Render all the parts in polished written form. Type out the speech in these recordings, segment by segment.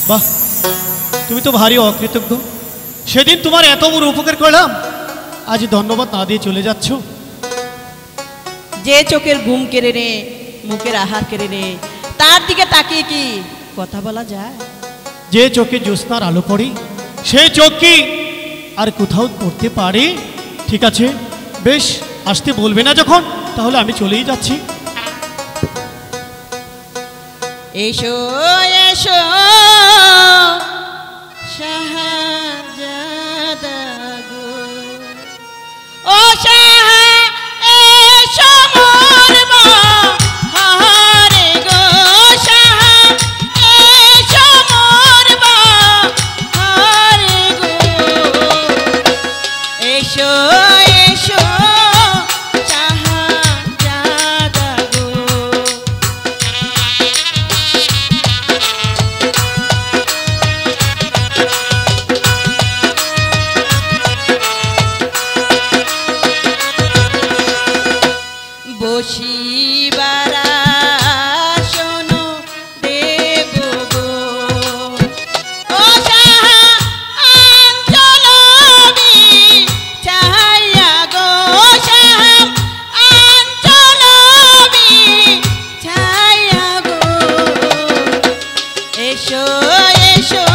বাহ, তুমি তো ভারী অকৃতজ্ঞ। সেদিন তোমার এত বড় উপকার করলাম, আজ ধন্যবাদ না দিয়ে চলে যাচ্ছ। যে চোখের ঘুম কেড়ে নে, মুখের আহার কেড়ে নে, তার দিকে তাকিয়ে কি কথা বলা যায়? যে চোখে জ্যোৎস্নার আলো পড়ে, সেই চোখ কি আর কোথাও পড়তে পারে? ঠিক আছে, বেশ, আসতে বলবে না যখন, তাহলে আমি চলেই যাচ্ছি। এসো এসো শাহজাদা গো, ও শাহ এসো মোর বাহারে গো, শাহ এসো মোর বাহারে গো, এসো এসো শাহজাদা গো। বসিবার আসন দেব গো, ও শাহ আঞ্চল বিছাইয়া গো, শাহ আঞ্চল বিছাইয়া গো, এসো এসো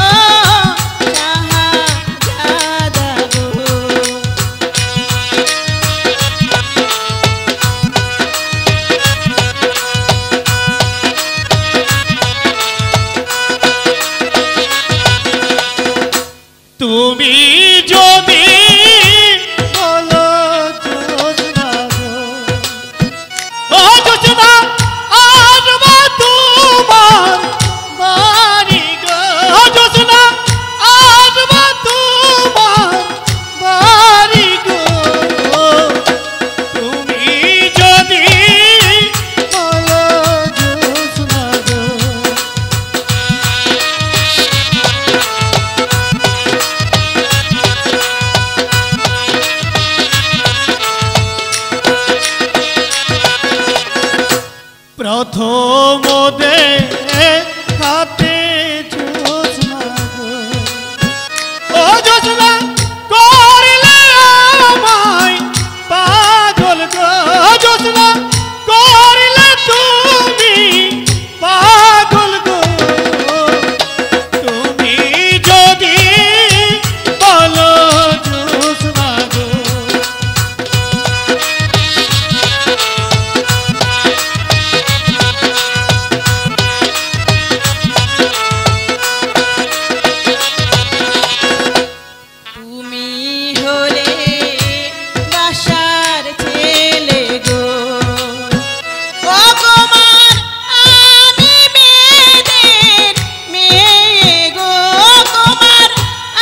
শাহজাদা গো। তুমি যদি বলো জ্যোৎস্না গো, ও জ্যোৎস্না আসবো তোমার বাড়ি গো, জ্যোৎস্না আসবো তোমার বাড়ি গো, তুমি যদি বলো জ্যোৎস্না গো। প্রথম দেখাতে জ্যোৎস্না গো, ও জ্যোৎস্না করলে আমায় পাগল গো, জ্যোৎস্না করলে তুমি পাগল গো, তুমি যদি বলো জ্যোৎস্না গো। তুমি হলে বাসার ছেলে গো, ও কুমার আমি মেয়েদের মেয়ে গো, কুমার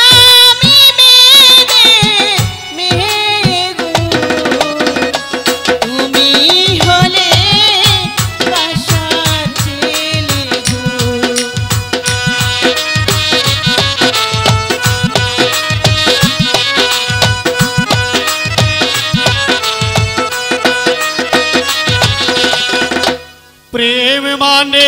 আমি মেয়েদের মেয়ে গো, তুমি হলে বাসার ছেলে গো। প্রেম মানে